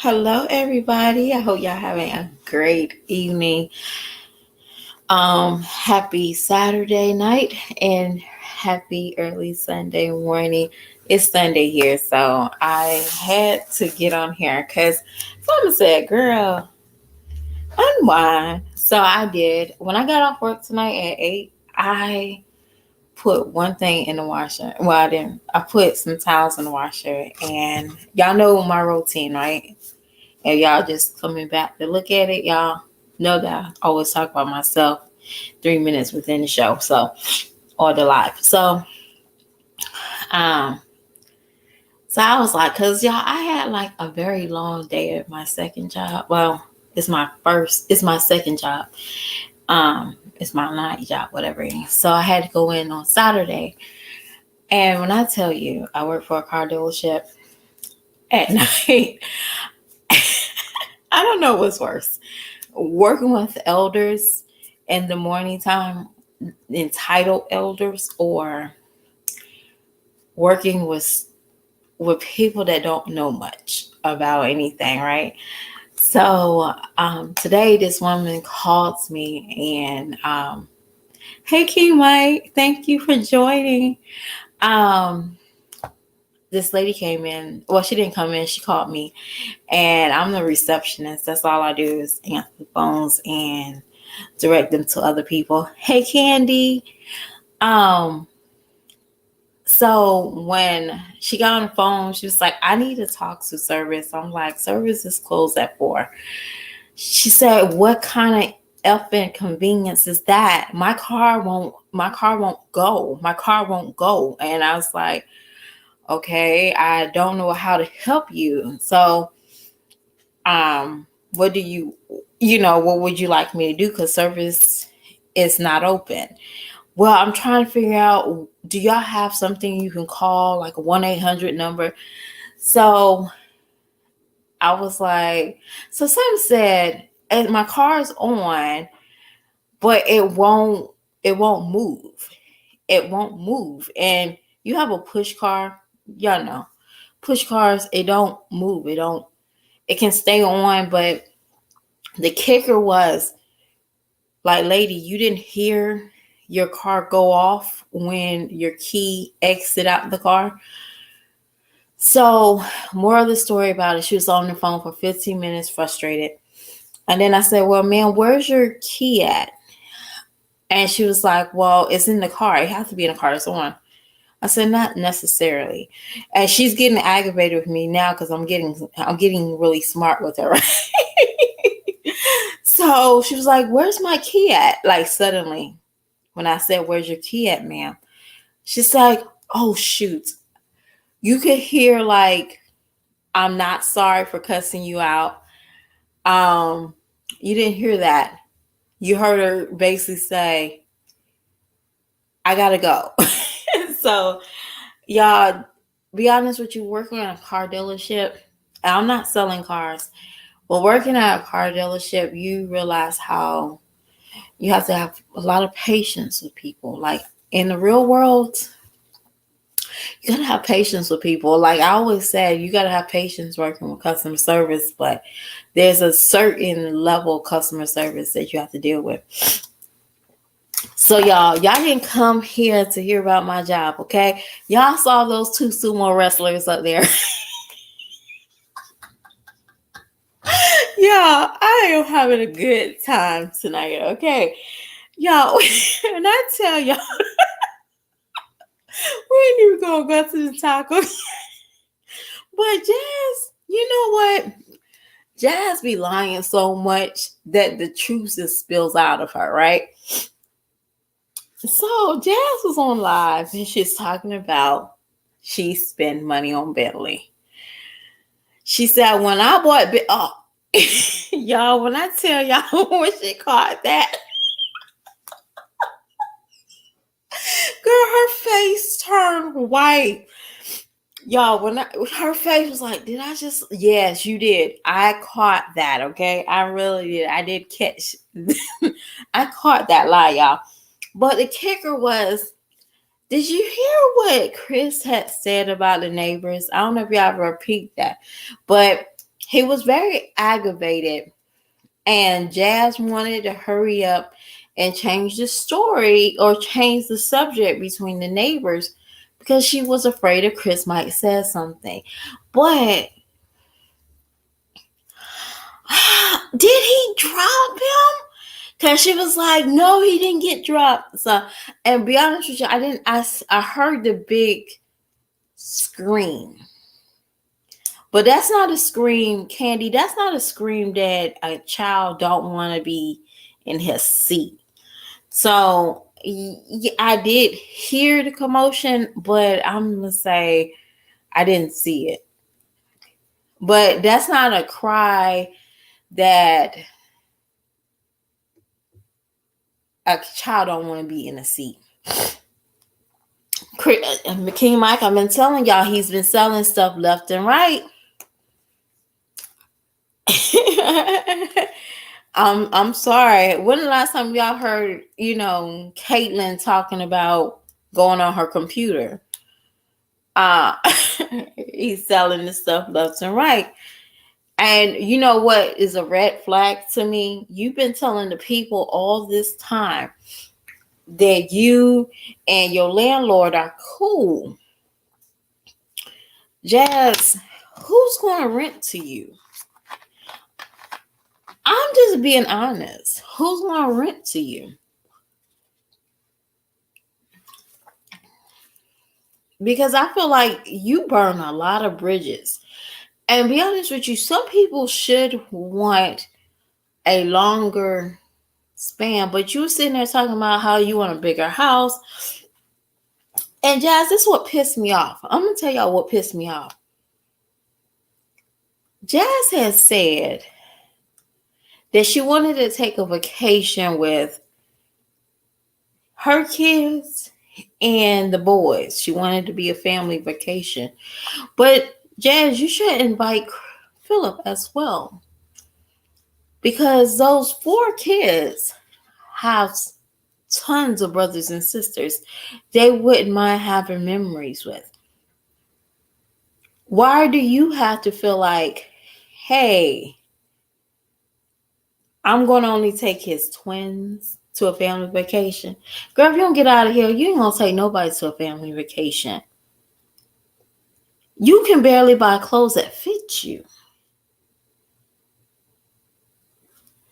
Hello, everybody. I hope y'all having a great evening. Happy Saturday night and happy early Sunday morning. It's Sunday here, so I had to get on here because someone said, "Girl, unwind." So I did. When I got off work tonight at 8, I put one thing in the washer. Well, I didn't. I put some towels in the washer, and y'all know my routine, right? And y'all just coming back to look at it, y'all know that I always talk about myself 3 minutes within the show, so or the live. Um, so I was like, cause y'all, I had like a very long day at my second job. Well, it's my second job. It's my night job, whatever it is. So I had to go in on Saturday. And when I tell you I work for a car dealership at night, I don't know what's worse. Working with elders in the morning time, entitled elders, or working with people that don't know much about anything, right? So today this woman calls me and hey King Mike, thank you for joining. Um this lady came in. Well, she didn't come in, she called me, and I'm the receptionist. That's all I do is answer the phones and direct them to other people. Hey Candy. Um so when she got on the phone, she was like, I need to talk to service. I'm like, service is closed at 4. She said, what kind of effing convenience is that? My car won't go. My car won't go. And I was like, okay, I don't know how to help you. So what do what would you like me to do? Because service is not open. Well, I'm trying to figure out, do y'all have something you can call, like a 1-800 number? So I was like, so some said, and my car's on, but it won't move. It won't move. And you have a push car, y'all know. Push cars, it don't move. It can stay on, but the kicker was, like, lady, you didn't hear your car go off when your key exit out the car. So, more of the story about it, she was on the phone for 15 minutes, frustrated. And then I said, well, man, where's your key at? And she was like, well, it's in the car. It has to be in the car. It's on. I said, not necessarily. And she's getting aggravated with me now because I'm getting really smart with her. Right? So she was like, where's my key at? Like, suddenly, when I said, where's your key at, ma'am? She's like, oh, shoot. You could hear, like, I'm not sorry for cussing you out. You didn't hear that. You heard her basically say, I gotta go. So, y'all, be honest with you, working at a car dealership, and I'm not selling cars. Well, working at a car dealership, you realize how you have to have a lot of patience with people. Like, in the real world, you gotta have patience with people. Like I always said, you gotta have patience working with customer service, but there's a certain level of customer service that you have to deal with. So y'all didn't come here to hear about my job, okay? Y'all saw those 2 sumo wrestlers up there. Y'all, I am having a good time tonight, okay? Y'all, when I tell y'all, we ain't even gonna go to the taco. But Jazz, you know what? Jazz be lying so much that the truth just spills out of her, right? So Jazz was on live and she's talking about she spent money on Bentley. She said, when I bought y'all, when I tell y'all when she caught that, girl, her face turned white. Y'all, her face was like, did I just? Yes, you did. I caught that. Okay, I really did. I did catch. I caught that lie, y'all. But the kicker was, did you hear what Chris had said about the neighbors? I don't know if y'all ever repeat that, but He was very aggravated, and Jazz wanted to hurry up and change the story or change the subject between the neighbors because she was afraid of Chris might say something. But did he drop him? Cause she was like, no, he didn't get dropped. So, and be honest with you, I didn't. I heard the big scream, but that's not a scream, Candy. That's not a scream that a child don't want to be in his seat. So I did hear the commotion, but I'm gonna say I didn't see it. But that's not a cry that a child don't want to be in a seat. King Mike, I've been telling y'all he's been selling stuff left and right. I'm sorry. When the last time y'all heard, Caitlyn talking about going on her computer? Uh he's selling this stuff left and right. And you know what is a red flag to me? You've been telling the people all this time that you and your landlord are cool. Jazz, who's going to rent to you? I'm just being honest. Who's going to rent to you? Because I feel like you burn a lot of bridges. And be honest with you, some people should want a longer span, but you sitting there talking about how you want a bigger house. And Jazz, this is what pissed me off. I'm going to tell y'all what pissed me off. Jazz has said that she wanted to take a vacation with her kids and the boys. She wanted to be a family vacation. But Jazz, you should invite Philip as well. Because those 4 kids have tons of brothers and sisters they wouldn't mind having memories with. Why do you have to feel like, hey, I'm going to only take his twins to a family vacation? Girl, if you don't get out of here, you ain't going to take nobody to a family vacation. You can barely buy clothes that fit you.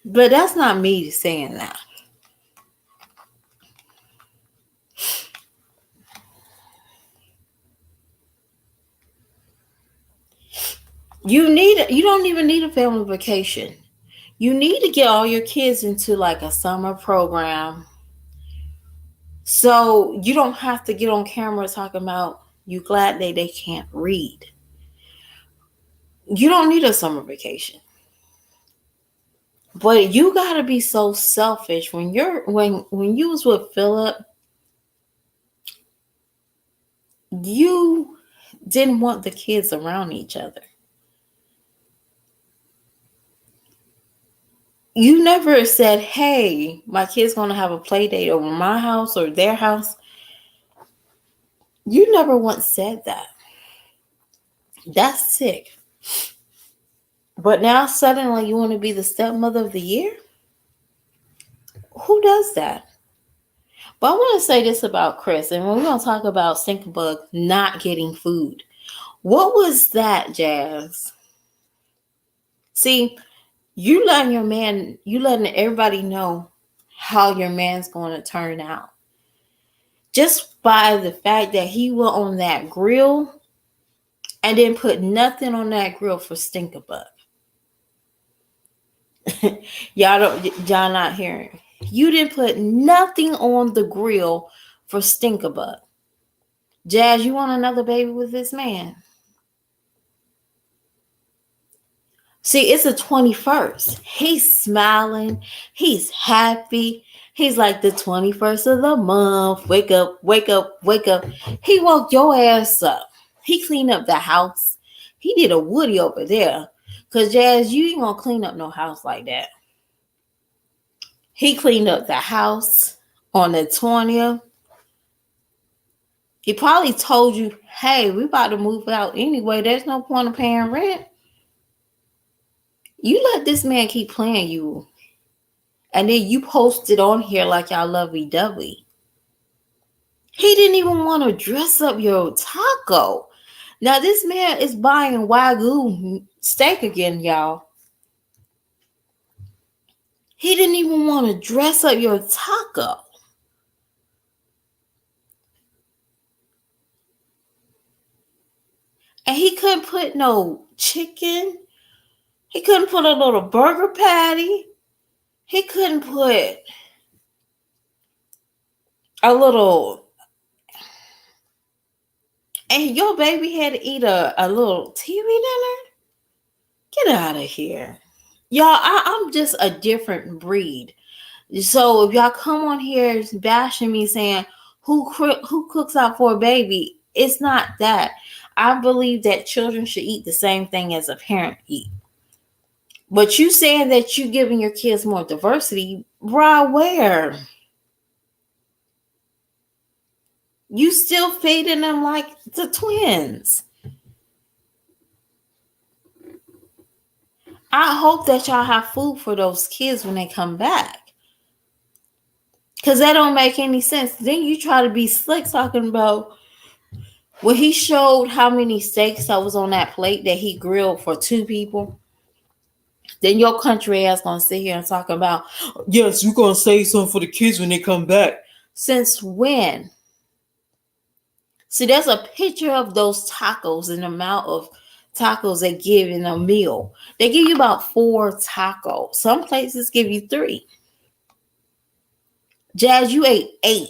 But that's not me saying that. You don't even need a family vacation. You need to get all your kids into like a summer program. So you don't have to get on camera talking about you glad they can't read. You don't need a summer vacation. But you gotta be so selfish when you was with Philip, you didn't want the kids around each other. You never said, hey, my kid's gonna have a play date over my house or their house. You never once said that. That's sick. But now suddenly you want to be the stepmother of the year? Who does that? But I want to say this about Chris, and we're going to talk about Stinkbug not getting food. What was that, Jazz? See, you letting everybody know how your man's going to turn out. Just by the fact that he went on that grill and didn't put nothing on that grill for Stinkbug. y'all not hearing. You didn't put nothing on the grill for Stinkbug. Jazz, you want another baby with this man? See, it's the 21st. He's smiling. He's happy. He's like the 21st of the month. Wake up, wake up, wake up. He woke your ass up. He cleaned up the house. He did a Woody over there. Because, Jazz, you ain't going to clean up no house like that. He cleaned up the house on the 20th. He probably told you, hey, we about to move out anyway. There's no point of paying rent. You let this man keep playing you, and then you post it on here like y'all lovey dovey. He didn't even want to dress up your taco. Now this man is buying Wagyu steak again, y'all. He didn't even want to dress up your taco. And he couldn't put no chicken. He couldn't put a little burger patty. He couldn't put a little. And your baby had to eat a little TV dinner? Get out of here. Y'all, I'm just a different breed. So if y'all come on here bashing me saying who cooks out for a baby, it's not that. I believe that children should eat the same thing as a parent eat. But you saying that you giving your kids more diversity, bruh, where? You still feeding them like the twins. I hope that y'all have food for those kids when they come back. Because that don't make any sense. Then you try to be slick talking about when he showed how many steaks that was on that plate that he grilled for 2 people. Then your country ass gonna sit here and talk about, yes, you're gonna save something for the kids when they come back. Since when? See, there's a picture of those tacos and the amount of tacos they give in a meal. They give you about 4 tacos. Some places give you 3. Jazz, you ate 8.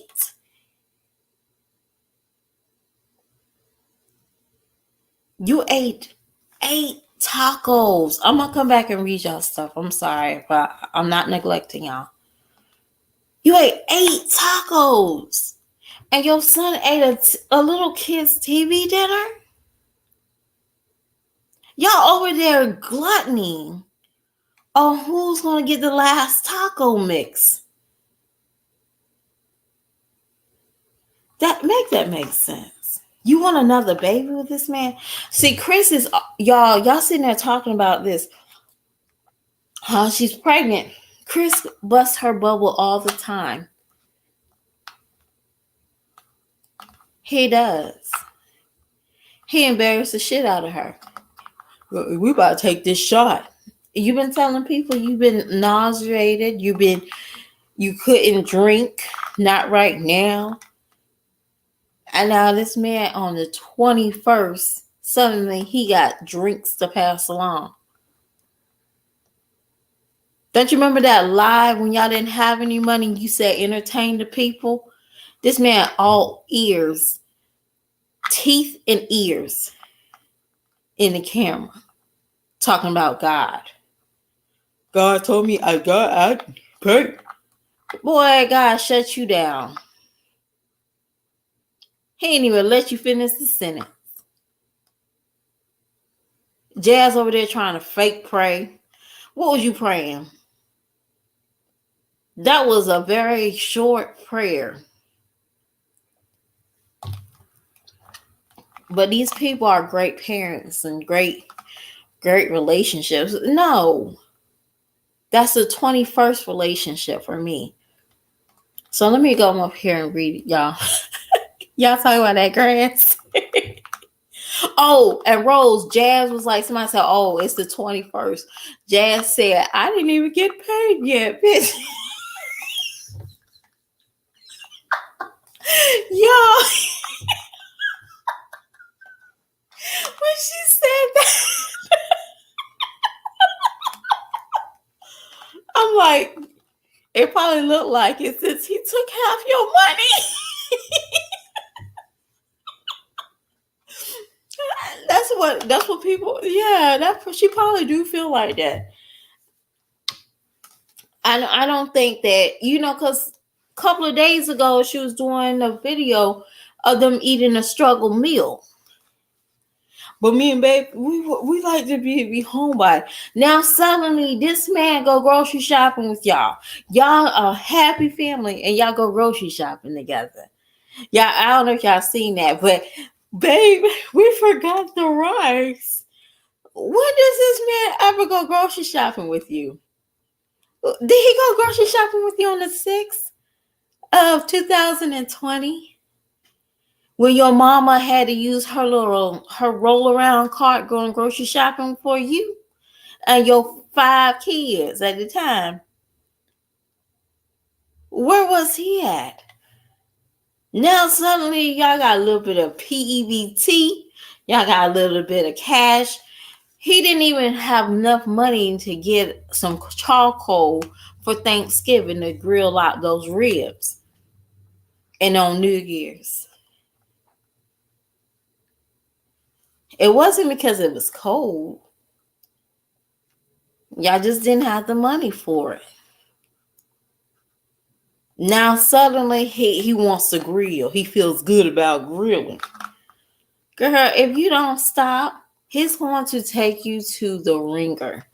You ate 8 tacos. I'm gonna come back and read y'all stuff. I'm sorry, but I'm not neglecting y'all. You ate 8 tacos. And your son ate a little kid's TV dinner? Y'all over there gluttony. Oh, who's gonna get the last taco mix? That make sense. You want another baby with this man? See, Chris is y'all sitting there talking about this. How she's pregnant. Chris busts her bubble all the time. He does. He embarrassed the shit out of her. We about to take this shot. You've been telling people you've been nauseated. You couldn't drink. Not right now. And now this man on the 21st, suddenly he got drinks to pass along. Don't you remember that live when y'all didn't have any money and you said entertain the people? This man all ears, teeth and ears in the camera talking about God. God told me I pray. Boy, God shut you down. He ain't even let you finish the sentence. Jazz over there trying to fake pray. What was you praying? That was a very short prayer. But these people are great parents and great relationships. No. That's the 21st relationship for me. So let me go up here and read it, y'all. Y'all talking about that grass? Oh, and Rose, Jazz was like, somebody said, oh, it's the 21st. Jazz said, I didn't even get paid yet, bitch. Y'all, when she said that, I'm like, it probably looked like it since he took half your money. That's what people, yeah, she probably do feel like that. I don't think that, because a couple of days ago she was doing a video of them eating a struggle meal. But me and babe, we like to be home by. Now suddenly this man go grocery shopping with y'all. Y'all a happy family and y'all go grocery shopping together. Yeah, I don't know if y'all seen that, but babe, we forgot the rice. When does this man ever go grocery shopping with you? Did he go grocery shopping with you on the 6th of 2020? When your mama had to use her roll around cart going grocery shopping for you and your 5 kids at the time. Where was he at? Now suddenly y'all got a little bit of PEBT. Y'all got a little bit of cash. He didn't even have enough money to get some charcoal for Thanksgiving to grill out those ribs. And on New Year's. It wasn't because it was cold. Y'all just didn't have the money for it. Now suddenly he wants to grill. He feels good about grilling. Girl, if you don't stop, he's going to take you to the ringer.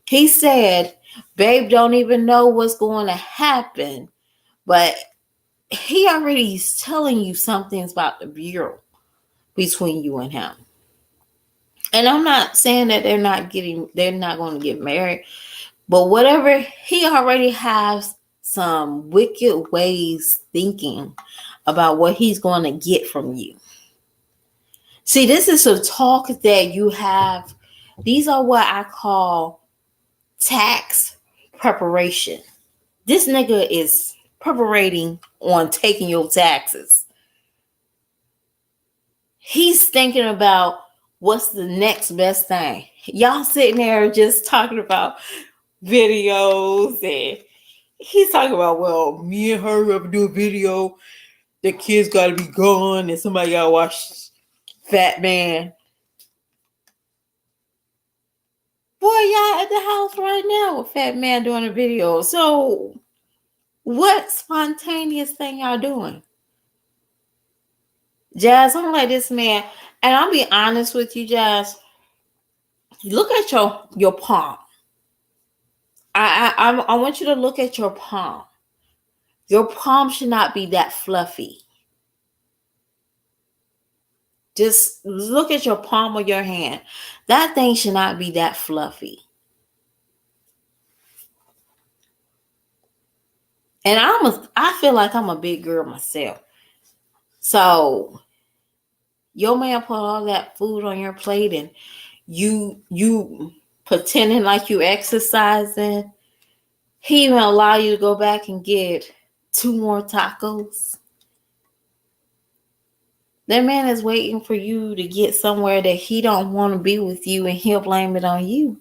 He said, babe don't even know what's going to happen, but he already is telling you something's about the bureau between you and him. And I'm not saying that they're not going to get married, but whatever, he already has some wicked ways thinking about what he's going to get from you. See, this is a talk that you have. These are what I call tax preparation. This nigga is preparating on taking your taxes. He's thinking about what's the next best thing. Y'all sitting there just talking about videos, and he's talking about, well, me and her ever do a video, the kids gotta be gone and somebody gotta watch Fat Man. Boy, y'all at the house right now with Fat Man doing a video. So what spontaneous thing y'all doing? Jazz, I'm like this man, and I'll be honest with you, Jazz. Look at your palm. I want you to look at your palm. Your palm should not be that fluffy. Just look at your palm of your hand. That thing should not be that fluffy. And I feel like I'm a big girl myself. So your man put all that food on your plate and you pretending like you exercising. He even allow you to go back and get 2 more tacos. That man is waiting for you to get somewhere that he don't want to be with you, and he'll blame it on you.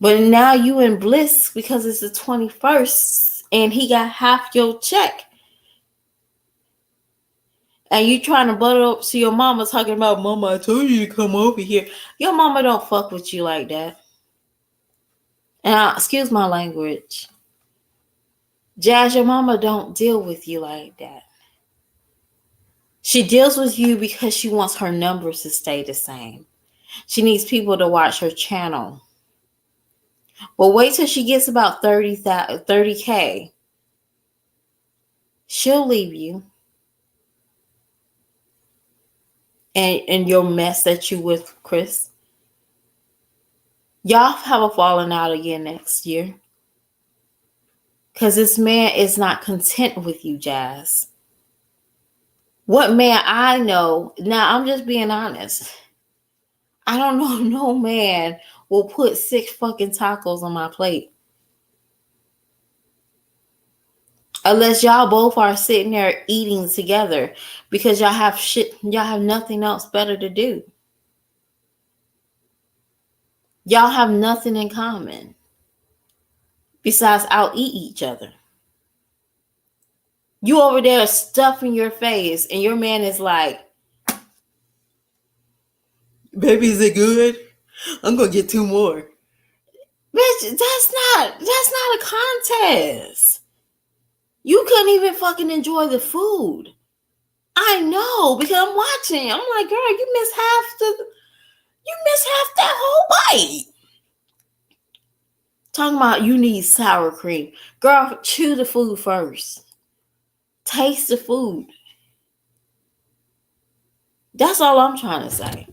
But now you in bliss because it's the 21st and he got half your check. And you trying to butt up to your mama talking about, mama, I told you to come over here. Your mama don't fuck with you like that. And excuse my language. Jazz, your mama don't deal with you like that. She deals with you because she wants her numbers to stay the same. She needs people to watch her channel. But wait till she gets about 30K. She'll leave you. And your mess that you with Chris. Y'all have a falling out again next year. Because this man is not content with you, Jazz. What man I know, now I'm just being honest. I don't know no man will put 6 fucking tacos on my plate. Unless y'all both are sitting there eating together because y'all have nothing else better to do. Y'all have nothing in common besides out eat each other. You over there stuffing your face and your man is like, baby, is it good? I'm gonna get 2 more. Bitch, that's not a contest. You couldn't even fucking enjoy the food. I know, because I'm watching. I'm like, girl, you missed half that whole bite. Talking about you need sour cream. Girl, chew the food first. Taste the food. That's all I'm trying to say.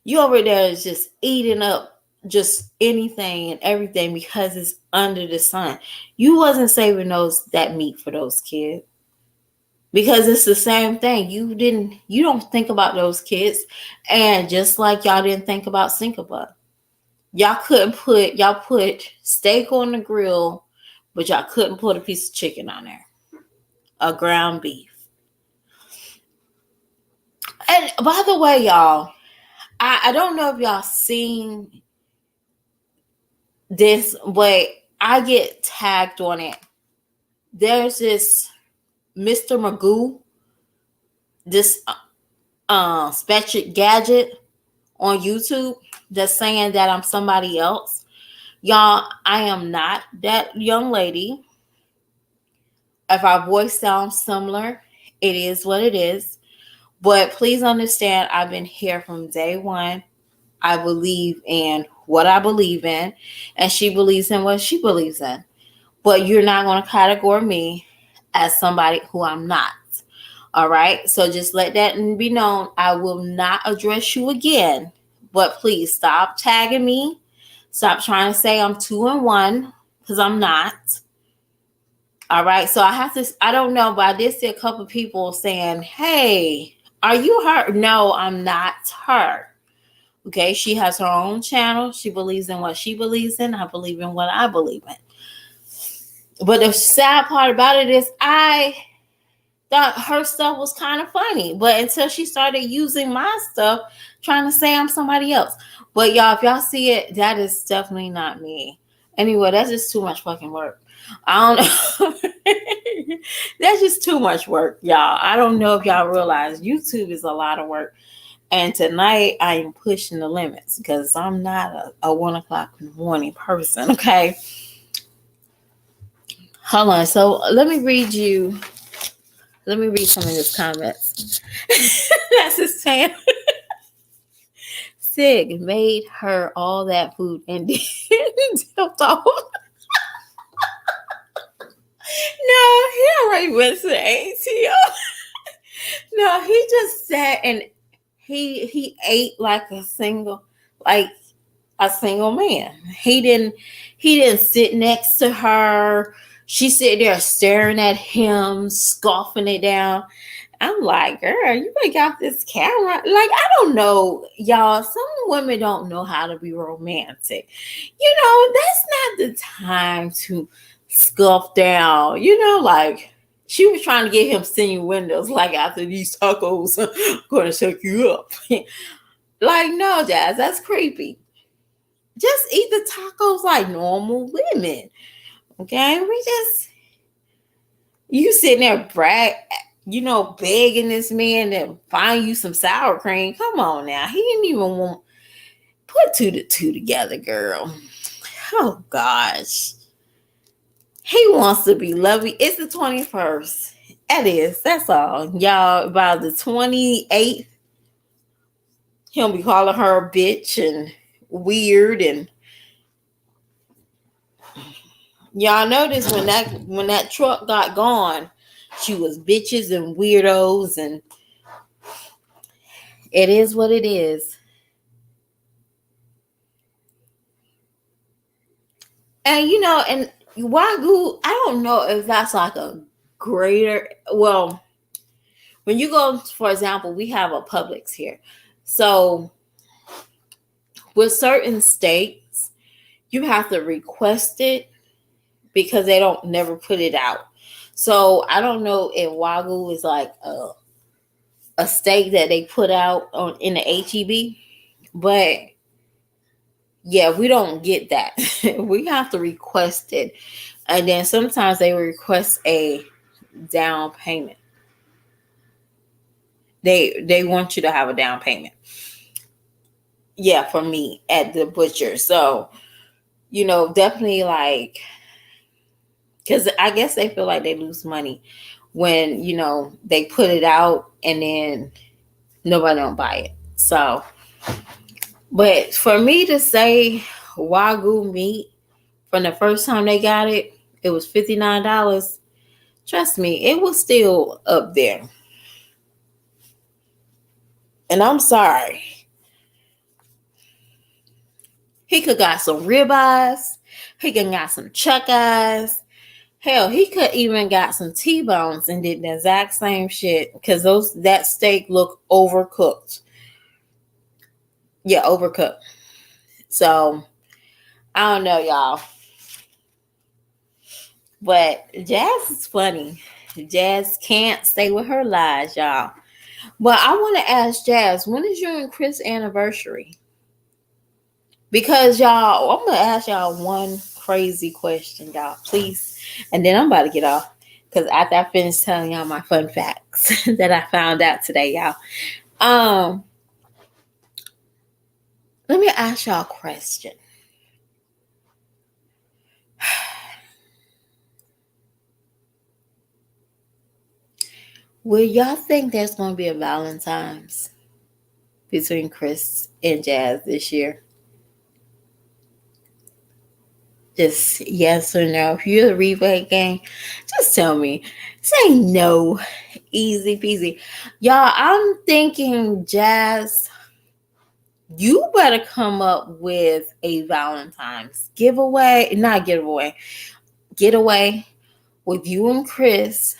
You over there is just eating up just anything and everything because it's under the sun. You wasn't saving that meat for those kids because it's the same thing. You don't think about those kids, and just like y'all didn't think about Syncaba, y'all put steak on the grill, but y'all couldn't put a piece of chicken on there, a ground beef. And by the way, y'all, I don't know if y'all seen this, but I get tagged on it. There's this Mr. Magoo, this Spatchet Gadget on YouTube that's saying that I'm somebody else. Y'all, I am not that young lady. If our voice sounds similar, it is what it is. But please understand, I've been here from day one. I believe in what I believe in, and she believes in what she believes in. But you're not going to categorize me as somebody who I'm not. All right. So just let that be known. I will not address you again. But please stop tagging me. Stop trying to say I'm 2-1 because I'm not. All right. So I don't know, but I did see a couple of people saying, hey, are you her? No, I'm not her. Okay. She has her own channel. She believes in what she believes in. I believe in what I believe in. But the sad part about it is I thought her stuff was kind of funny, but until she started using my stuff, trying to say I'm somebody else. But y'all, if y'all see it, that is definitely not me. Anyway, that's just too much fucking work. I don't know. That's just too much work, y'all. I don't know if y'all realize YouTube is a lot of work. And tonight I am pushing the limits because I'm not a 1 o'clock in the morning person. Okay. Hold on. So let me read some of his comments. That's his saying. Sig made her all that food and then tipped off. No, he already went to the ATO. No, he just sat and he ate like a single man. He didn't sit next to her. She sit there staring at him, scoffing it down. I'm like, girl, you ain't got this camera. Like, I don't know, y'all. Some women don't know how to be romantic. That's not the time to scuff down. Like she was trying to get him singing windows. Like, after these tacos, I'm gonna shake you up. Like, no, Jazz, that's creepy. Just eat the tacos like normal women. Okay, you sitting there begging this man to find you some sour cream. Come on now. He didn't even want put two to two together, girl. Oh gosh. He wants to be lovely. It's the 21st. That is. That's all. Y'all, by the 28th, he'll be calling her a bitch and weird. And y'all notice when that truck got gone, she was bitches and weirdos, and it is what it is. And Wagyu, I don't know if that's like a greater, well, when you go, for example, we have a Publix here. So with certain states, you have to request it because they don't never put it out. So I don't know if Wagyu is like a steak that they put out in the HEB, but yeah, we don't get that. We have to request it. And then sometimes they request a down payment. They want you to have a down payment. Yeah, for me at the butcher. So, definitely like, because I guess they feel like they lose money when, they put it out and then nobody don't buy it. So, but for me to say Wagyu meat from the first time they got it, it was $59. Trust me, it was still up there. And I'm sorry. He could got some ribeyes. He could got some chuck eyes. Hell, he could even got some T-bones and did the exact same shit because that steak looked overcooked. Yeah, overcooked. So I don't know, y'all. But Jazz is funny. Jazz can't stay with her lies, y'all. But I want to ask Jazz, when is your and Chris' anniversary? Because y'all, I'm gonna ask y'all one crazy question, y'all, please. And then I'm about to get off. Because after I finish telling y'all my fun facts that I found out today, y'all. Let me ask y'all a question. Will y'all think there's gonna be a Valentine's between Chris and Jazz this year? Just yes or no. If you're the replay gang, just tell me. Say no. Easy peasy. Y'all, I'm thinking, Jazz, you better come up with a Valentine's giveaway. Not giveaway. Getaway with you and Chris,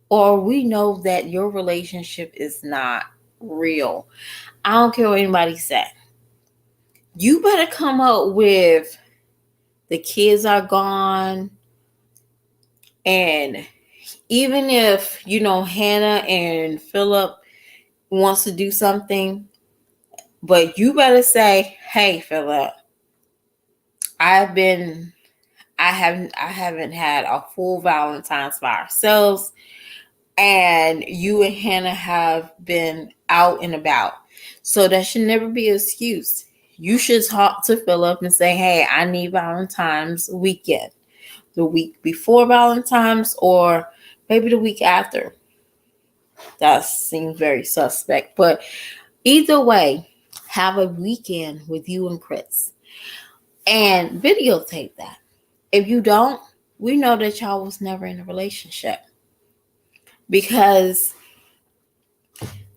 or we know that your relationship is not real. I don't care what anybody said. You better come up with the kids are gone, and even if Hannah and Philip wants to do something, but you better say, "Hey, Philip, I've been, I haven't had a full Valentine's by ourselves, and you and Hannah have been out and about, so that should never be an excuse. You should talk to Philip and say, hey, I need Valentine's weekend, the week before Valentine's, or maybe the week after." That seems very suspect. But either way, have a weekend with you and Chris and videotape that. If you don't, we know that y'all was never in a relationship, because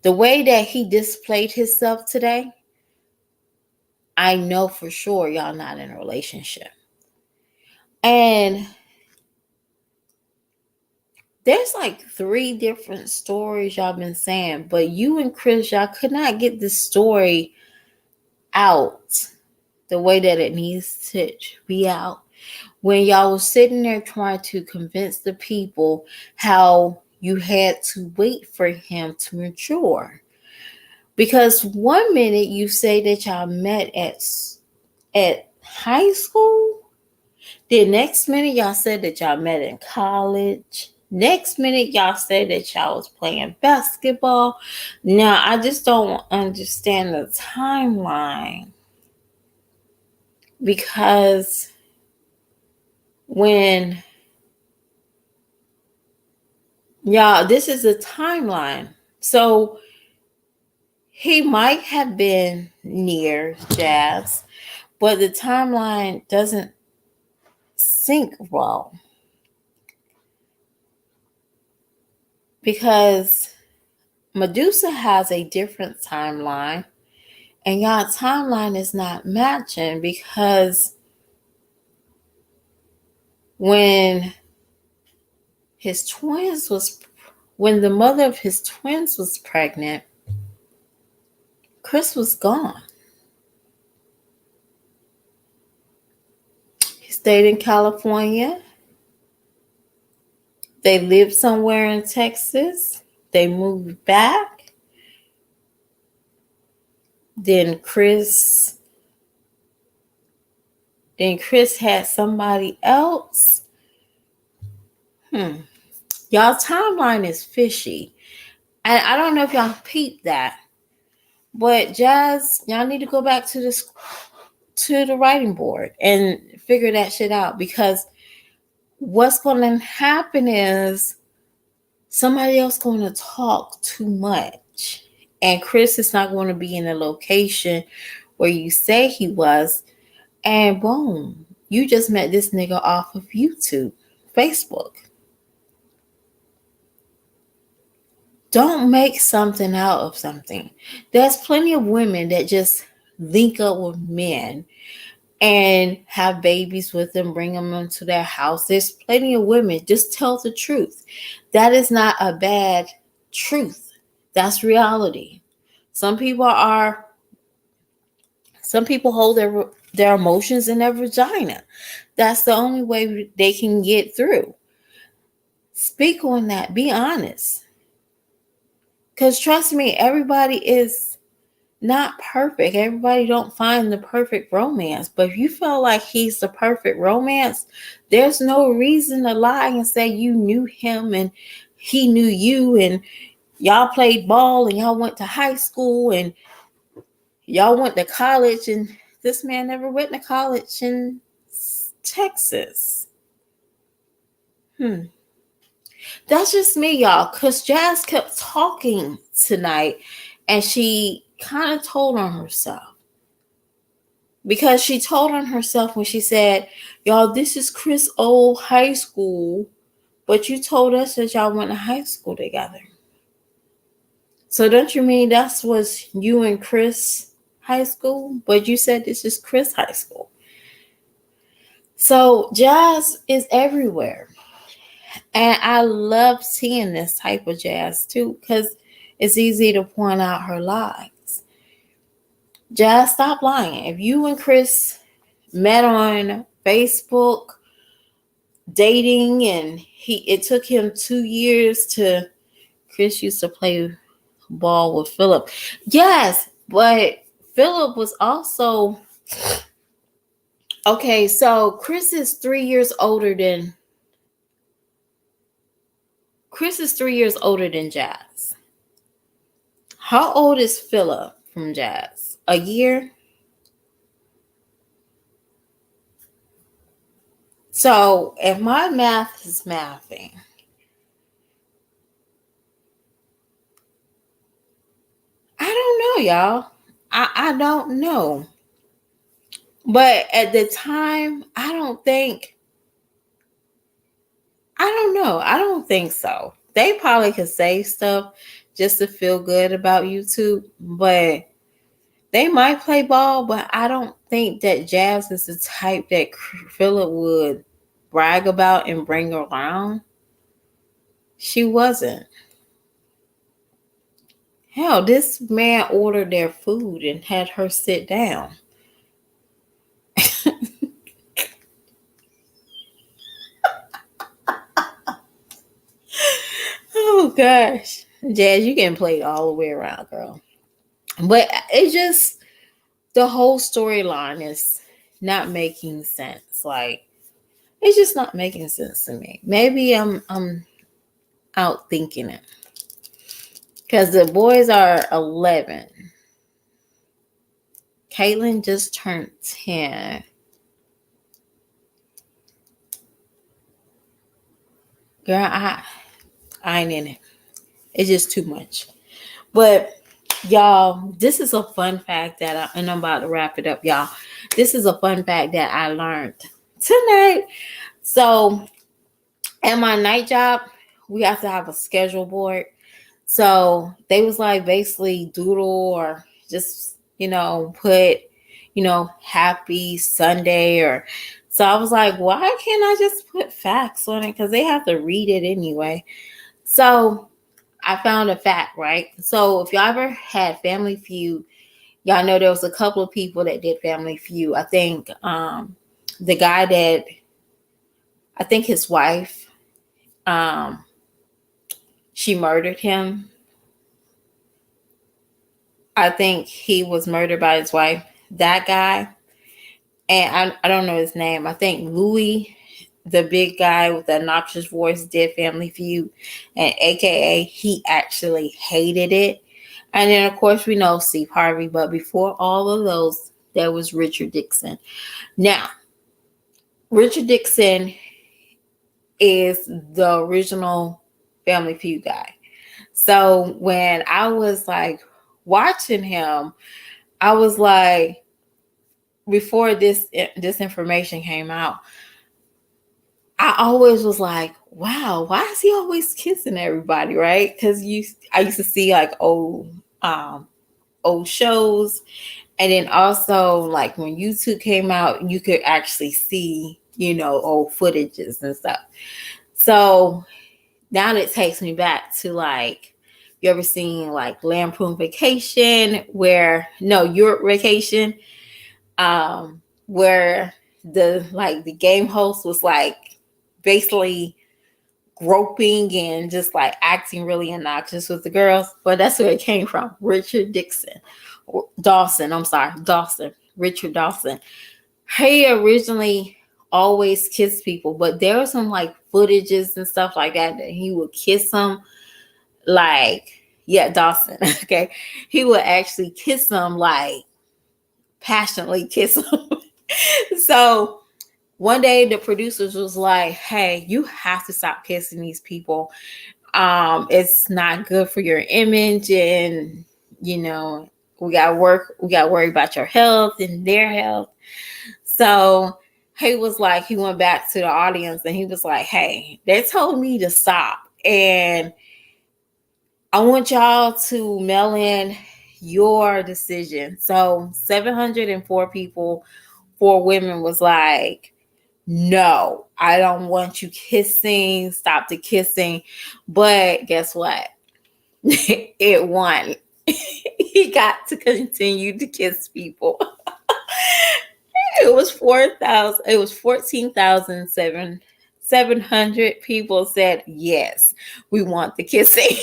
the way that he displayed himself today, I know for sure y'all not in a relationship. And there's like 3 different stories y'all been saying, but you and Chris, y'all could not get this story out the way that it needs to be out. When y'all was sitting there trying to convince the people how you had to wait for him to mature. Because one minute you say that y'all met at high school. The next minute y'all said that y'all met in college. Next minute y'all said that y'all was playing basketball. Now I just don't understand the timeline, because when y'all, this is a timeline. So he might have been near Jazz, but the timeline doesn't sync well, because Medusa has a different timeline and y'all timeline is not matching, because when when the mother of his twins was pregnant, Chris was gone. He stayed in California. They lived somewhere in Texas. They moved back. Then Chris had somebody else. Y'all timeline is fishy. And I don't know if y'all peeped that. But Jazz, y'all need to go back to the writing board and figure that shit out, because what's going to happen is somebody else going to talk too much, and Chris is not going to be in the location where you say he was, and boom, you just met this nigga off of YouTube, Facebook. Don't make something out of something. There's plenty of women that just link up with men and have babies with them, bring them into their house. There's plenty of women. Just tell the truth. That is not a bad truth. That's reality. Some people are some people hold their emotions in their vagina. That's the only way they can get through. Speak on that. Be honest. Cuz trust me, everybody is not perfect. Everybody don't find the perfect romance. But if you feel like he's the perfect romance, there's no reason to lie and say you knew him and he knew you and y'all played ball and y'all went to high school and y'all went to college and this man never went to college in Texas. That's just me, y'all. Cause Jazz kept talking tonight and she kind of told on herself. Because she told on herself when she said, y'all, this is Chris' old high school, but you told us that y'all went to high school together. So don't you mean that's was you and Chris high school? But you said this is Chris high school. So Jazz is everywhere. And I love seeing this type of Jazz too, because it's easy to point out her lies. Jazz, stop lying. If you and Chris met on Facebook dating and it took him 2 years to Chris used to play ball with Philip. Yes, but Philip was also okay, so Chris is 3 years older than Jazz. How old is Philip from Jazz? A year? So if my math is mathing, I don't know, y'all. I don't know. But at the time, I don't know. I don't think so. They probably could say stuff just to feel good about YouTube, but they might play ball, but I don't think that Jazz is the type that Philip would brag about and bring around. She wasn't. Hell, this man ordered their food and had her sit down. Oh gosh. Jazz, you getting played all the way around, girl. But it just the whole storyline is not making sense. Like it's just not making sense to me. Maybe I'm out thinking it. Because the boys are 11. Caitlin just turned 10. Girl, I ain't in it. It's just too much. But y'all, this is a fun fact and I'm about to wrap it up, y'all. This is a fun fact that I learned tonight. So at my night job, we have to have a schedule board. So they was like basically doodle or just, put, happy Sunday or so I was like, why can't I just put facts on it? Because they have to read it anyway. So I found a fact, right? So if y'all ever had Family Feud, y'all know there was a couple of people that did Family Feud. I think the guy that I think his wife, she murdered him. I think he was murdered by his wife. That guy, and I don't know his name. I think Louis, the big guy with the obnoxious voice, did Family Feud, and AKA he actually hated it. And then of course we know Steve Harvey, but before all of those, there was Richard Dixon. Now, Richard Dixon is the original Family Feud guy. So when I was like watching him, I was like, before this information came out, I always was like, wow, why is he always kissing everybody, right? Because I used to see like old shows, And then also, like when YouTube came out, you could actually see, old footages and stuff. So now it takes me back to like, you ever seen like Lampoon Vacation, where no, Europe Vacation, where the game host was like basically groping and just like acting really obnoxious with the girls. But that's where it came from. Richard Dawson. He originally always kissed people, but there were some like footages and stuff like that he would kiss them. Like, yeah, Dawson. Okay. He would actually kiss them, like passionately kiss them. So one day the producers was like, hey, you have to stop kissing these people. It's not good for your image, and we gotta worry about your health and their health. So he went back to the audience and he was like, hey, they told me to stop, and I want y'all to mail in your decision. So 704 people, 4 women was like, no, I don't want you kissing. Stop the kissing. But guess what? It won. He got to continue to kiss people. It was 4,000. It was 14,700 people said yes. We want the kissing.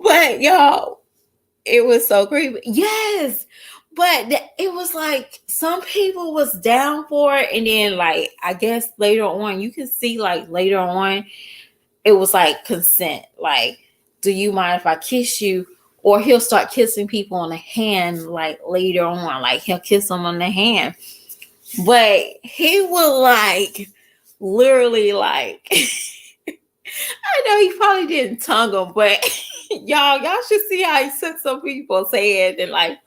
But y'all, it was so creepy. Yes. But it was like some people was down for it, and then like I guess later on, you can see like later on, it was like consent. Like, do you mind if I kiss you? Or he'll start kissing people on the hand like later on, like he'll kiss them on the hand. But he will like literally like I know he probably didn't tongue them, but y'all should see how he took some people's head and like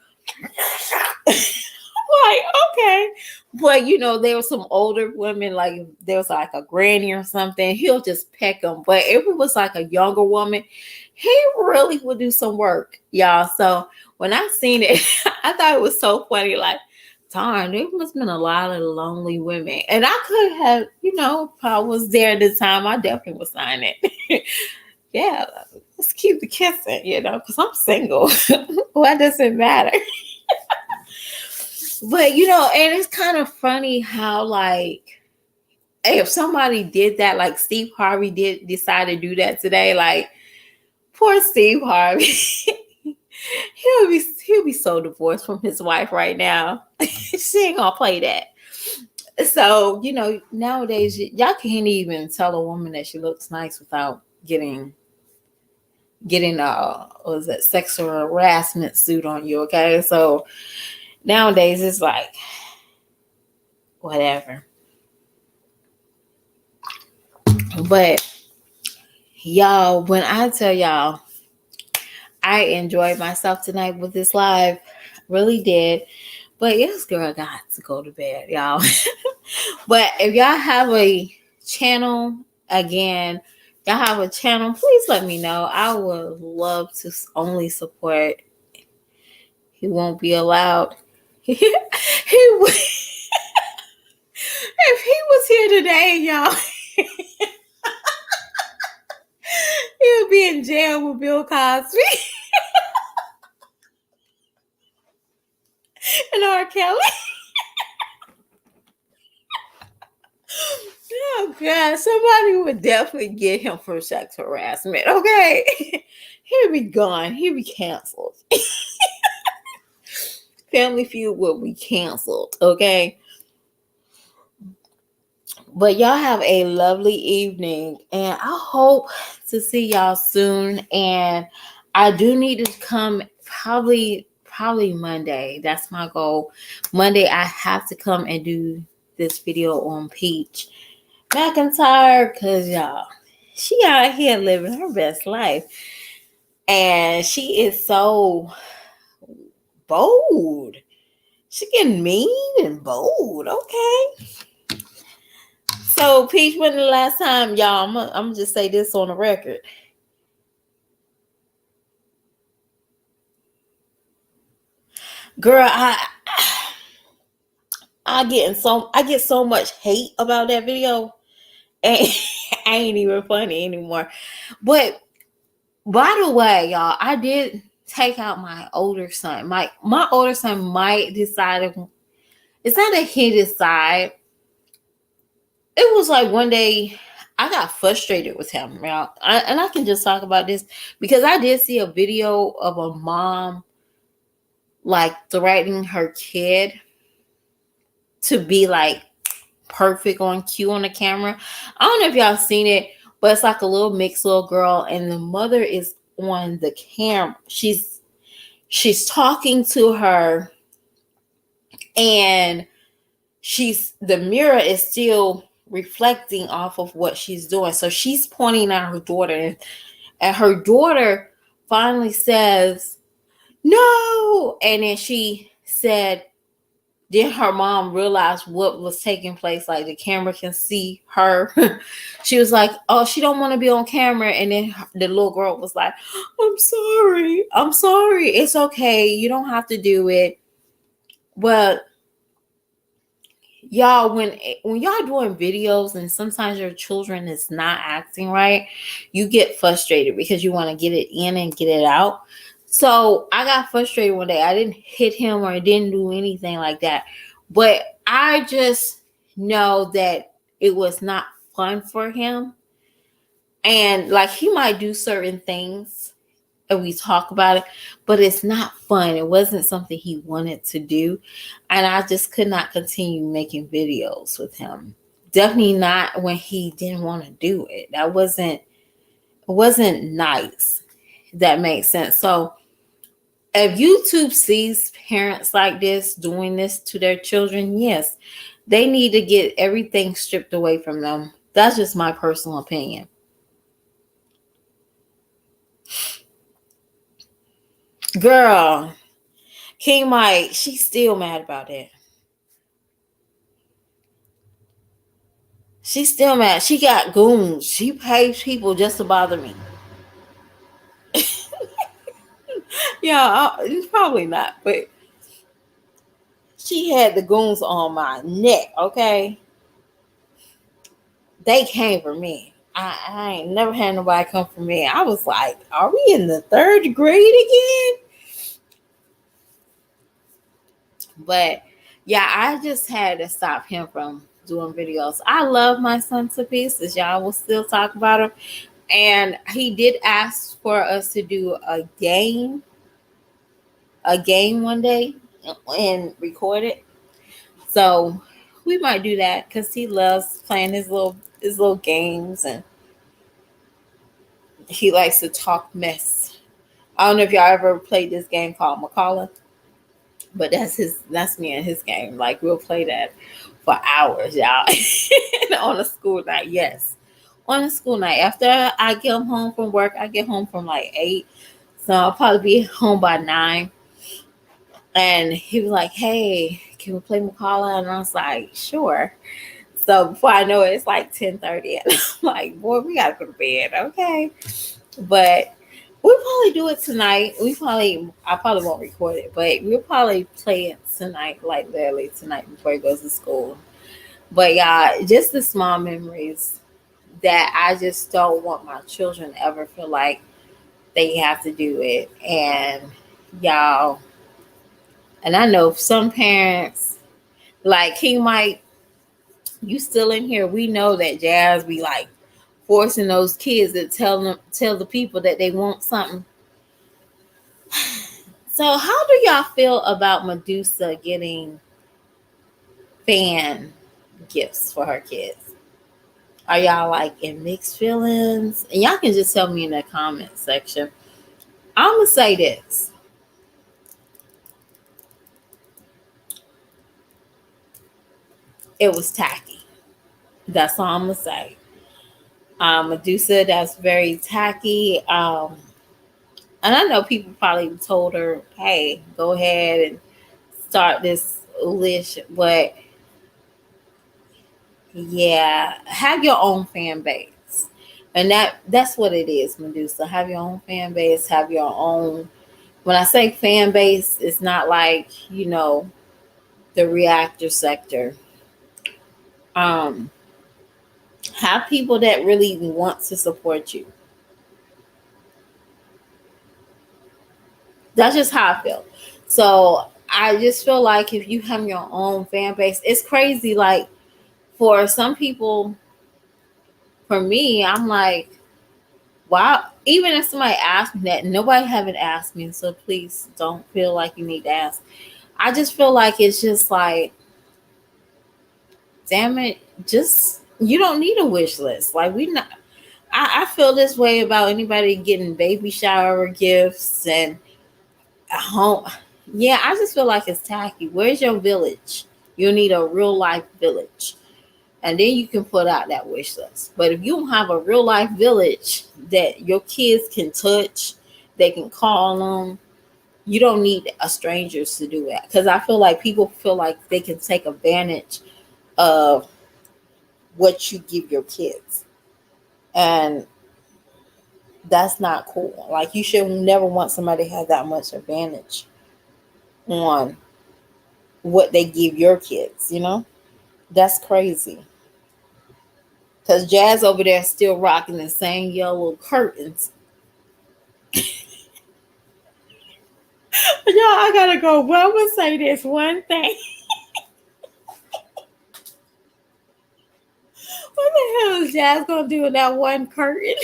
like, okay. But there were some older women, like there was like a granny or something, he'll just peck them. But if it was like a younger woman, he really would do some work, y'all. So when I seen it, I thought it was so funny. Like, darn, there must have been a lot of lonely women. And I could have, if I was there at the time, I definitely would sign it. Yeah, let's keep the kissing, because I'm single. What does it matter? But and it's kind of funny how like if somebody did that, like Steve Harvey did decide to do that today, like poor Steve Harvey. he'll be so divorced from his wife right now. She ain't gonna play that. So nowadays y'all can't even tell a woman that she looks nice without getting was that sexual harassment suit on you. Okay, so nowadays it's like whatever. But y'all, when I tell y'all I enjoyed myself tonight with this live, really did. But yes, girl, I got to go to bed, y'all. But if y'all have a channel, again, y'all have a channel, please let me know. I would love to only support. He won't be allowed. If he was here today, y'all, he'll be in jail with Bill Cosby and R. Kelly. Oh God, somebody would definitely get him for sex harassment. Okay, he'll be gone. He'll be canceled. Family Feud will be canceled. Okay. But y'all have a lovely evening, and I hope to see y'all soon. And I do need to come probably Monday. That's my goal. Monday, I have to come and do this video on Peach McIntyre, because y'all, she out here living her best life, and she is so bold. She getting mean and bold. Okay. So, Peach, when the last time, y'all, I'm gonna just say this on the record. Girl, I get so much hate about that video, and ain't even funny anymore. But by the way, y'all, I did take out my older son. My older son might decide. It's not that he decided. It was like one day I got frustrated with him, y'all. And I can just talk about this because I did see a video of a mom like threatening her kid to be like perfect on cue on the camera. I don't know if y'all seen it, but it's like a little mixed little girl, and the mother is on the camera. She's talking to her, and the mirror is still reflecting off of what she's doing. So she's pointing at her daughter, and her daughter finally says, "No!" And then she said, then her mom realized what was taking place, like the camera can see her. She was like, oh, she don't want to be on camera. And then the little girl was like, I'm sorry, it's okay, you don't have to do it. But y'all, when y'all doing videos and sometimes your children is not acting right, you get frustrated because you want to get it in and get it out. So I got frustrated one day. I didn't hit him or I didn't do anything like that, but I just know that it was not fun for him, and like he might do certain things and we talk about it, but it's not fun. It wasn't something he wanted to do. And I just could not continue making videos with him. Definitely not when he didn't want to do it. It wasn't nice. That makes sense. So if YouTube sees parents like this doing this to their children, yes, they need to get everything stripped away from them. That's just my personal opinion. Girl, King Mike, she's still mad about it. She's still mad. She got goons. She pays people just to bother me. Yeah, it's probably not, but she had the goons on my neck, okay? They came for me. I ain't never had nobody come for me. I was like, are we in the third grade again? But yeah, I just had to stop him from doing videos. I love my son to pieces. Y'all will still talk about him. And he did ask for us to do a game one day and record it. So we might do that because he loves playing his little games, and he likes to talk mess. I don't know if y'all ever played this game called McCullough, but that's me and his game. Like we'll play that for hours, y'all. On a school night, yes. On a school night. After I get home from work, I get home from like 8. So I'll probably be home by 9. And he was like, hey, can we play McCullough? And I was like, sure. So before I know it, it's like 10:30. And I'm like, boy, we gotta go to bed, okay? But we'll probably do it tonight. I probably won't record it, but we'll probably play it tonight, like literally tonight before he goes to school. But yeah, just the small memories that I just don't want my children ever feel like they have to do it. And y'all, and I know some parents, like he might, you still in here, we know that Jazz be like forcing those kids to tell the people that they want something. So how do y'all feel about Medusa getting fan gifts for her kids? Are y'all like in mixed feelings? And y'all can just tell me in the comment section. I'm gonna say this. It was tacky. That's all I'm gonna say. Medusa, that's very tacky. And I know people probably told her, hey, go ahead and start this list, but yeah, have your own fan base. And that's what it is, Medusa. Have your own fan base, have your own When I say fan base, it's not like, the reactor sector. Um, have people that really want to support you. That's just how I feel. So I just feel like if you have your own fan base, it's crazy. Like for some people, for me, I'm like, wow. Even if somebody asked me that, nobody haven't asked me, so please don't feel like you need to ask. I just feel like it's just like, damn it, just you don't need a wish list. Like we not. I feel this way about anybody getting baby shower gifts and home. Yeah, I just feel like it's tacky. Where's your village? You need a real life village. And then you can put out that wish list. But if you don't have a real life village that your kids can touch, they can call them, you don't need a strangers to do that. Because I feel like people feel like they can take advantage of what you give your kids. And that's not cool. Like you should never want somebody to have that much advantage on what they give your kids. That's crazy. Because Jazz over there still rocking the same yellow curtains. Y'all, I gotta go. Well, I'm gonna say this one thing. What the hell is Jazz gonna do with that one curtain?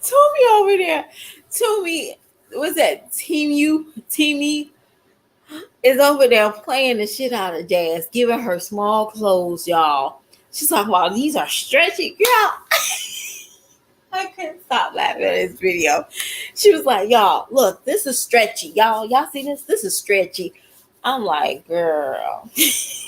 Toomey over there. Toomey, what's that? Teamy is over there playing the shit out of Jazz, giving her small clothes, y'all. She's talking about these are stretchy, girl. I couldn't stop laughing at this video. She was like, y'all, look, this is stretchy. Y'all see this? This is stretchy. I'm like, girl, if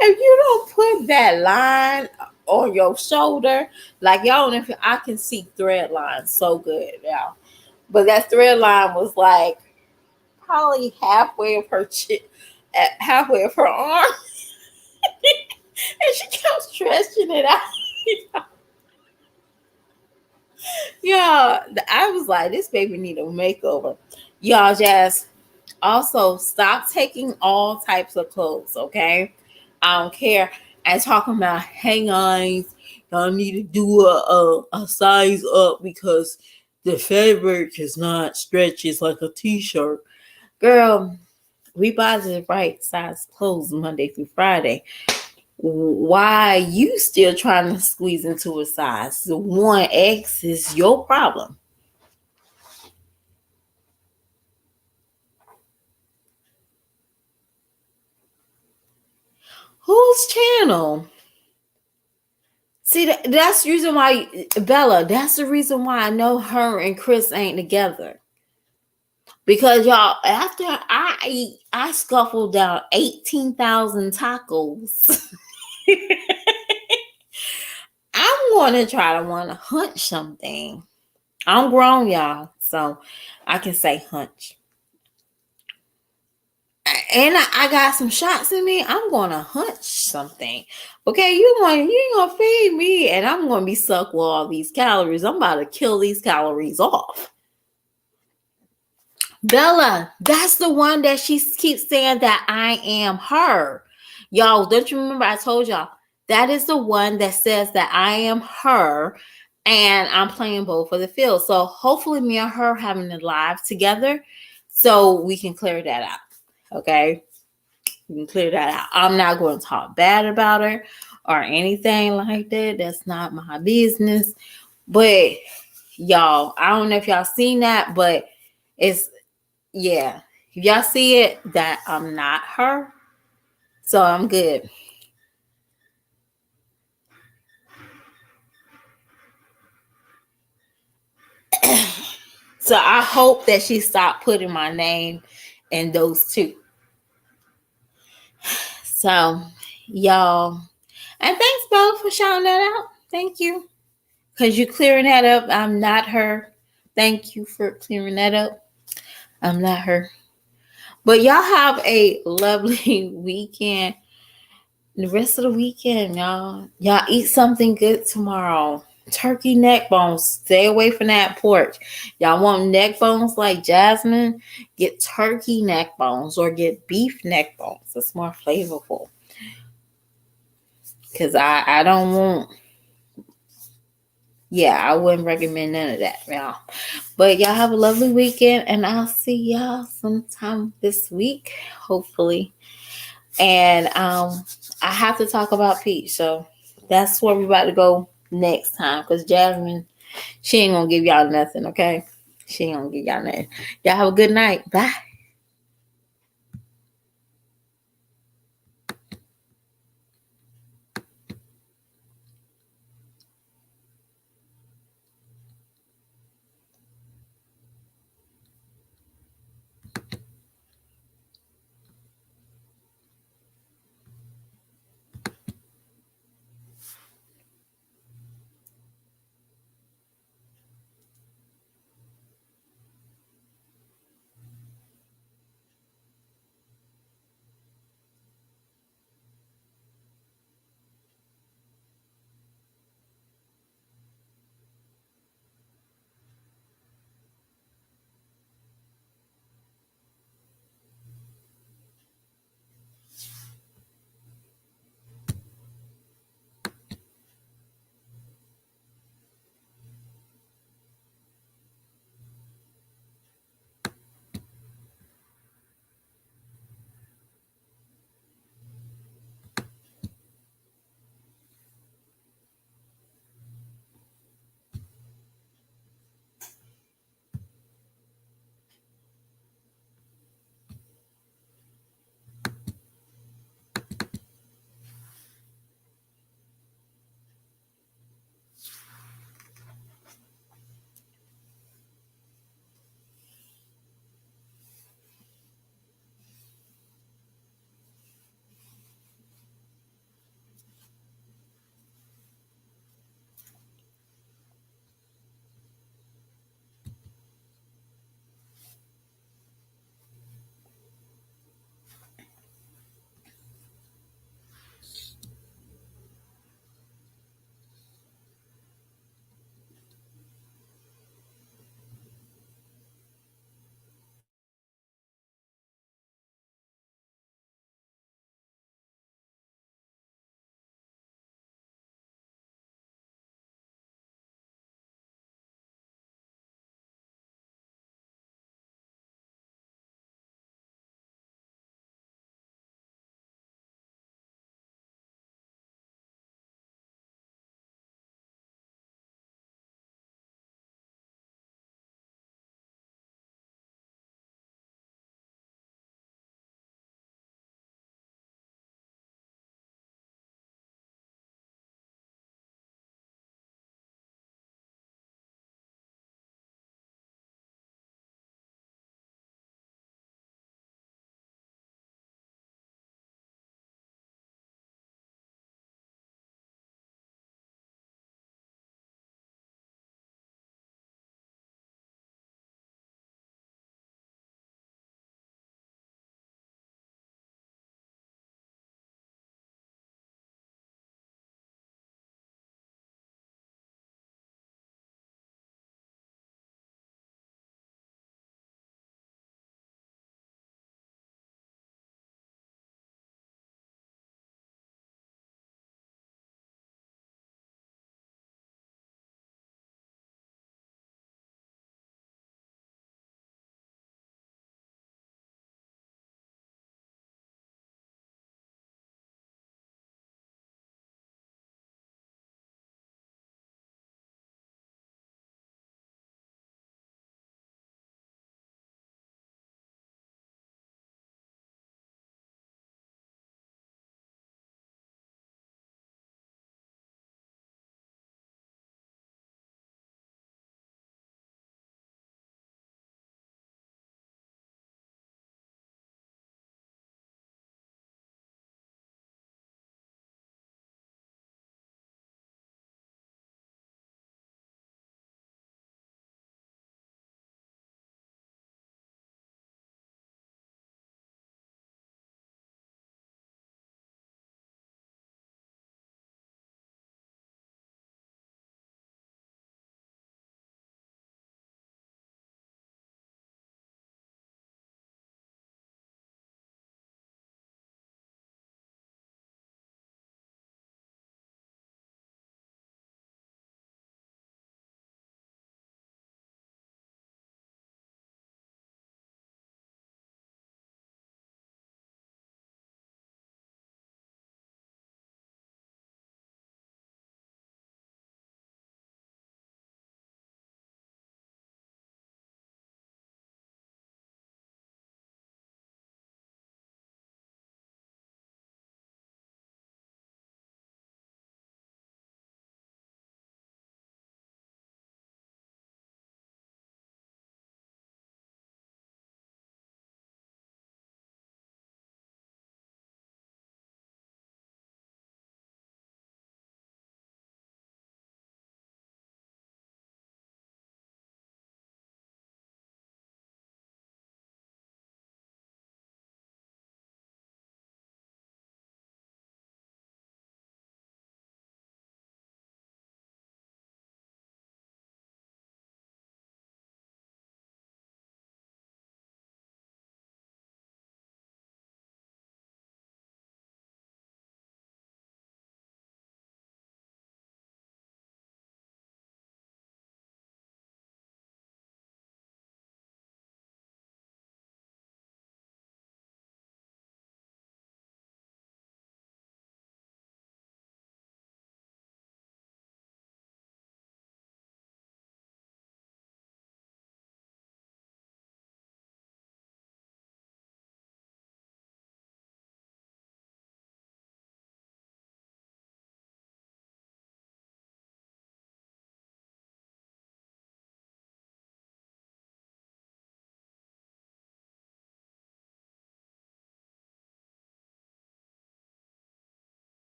you don't put that line on your shoulder, like y'all, if I can see thread lines so good now, but that thread line was like probably halfway of her halfway of her arm, and she kept stretching it out. Yeah, I was like, this baby need a makeover. Y'all, Jazz, also stop taking all types of clothes, okay? I don't care. And talking about, hey guys, y'all need to do a size up because the fabric is not stretchy. It's like a t-shirt. Girl, we buy the right size clothes Monday through Friday. Why you still trying to squeeze into a size? The 1X is your problem. Whose channel? See, that's the reason why, Bella, that's the reason why I know her and Chris ain't together. Because y'all, after I scuffled down 18,000 tacos, I'm going to try to want to hunch something. I'm grown, y'all, so I can say hunch. And I got some shots in me. I'm gonna hunch something. Okay, you ain't gonna feed me, and I'm gonna be sucked with all these calories. I'm about to kill these calories off. Bella, that's the one that she keeps saying that I am her. Y'all, don't you remember I told y'all that is the one that says that I am her, and I'm playing both of the field. So hopefully me and her having it live together so we can clear that out. Okay. We can clear that out. I'm not going to talk bad about her or anything like that. That's not my business. But y'all, I don't know if y'all seen that, but it's, yeah. If y'all see it, that I'm not her. So I'm good. So I hope that she stopped putting my name in those two. So y'all, and thanks, Bella, for shouting that out. Thank you. Because you clearing that up. I'm not her. Thank you for clearing that up. I'm not her. But y'all have a lovely weekend. The rest of the weekend, y'all. Y'all eat something good tomorrow. Turkey neck bones. Stay away from that pork. Y'all want neck bones like Jasmine? Get turkey neck bones or get beef neck bones. It's more flavorful. Because I don't want, yeah, I wouldn't recommend none of that, y'all. But y'all have a lovely weekend, and I'll see y'all sometime this week, hopefully. And I have to talk about Peach, so that's where we're about to go next time. Because Jasmine, she ain't gonna give y'all nothing, okay? She ain't gonna give y'all nothing. Y'all have a good night. Bye.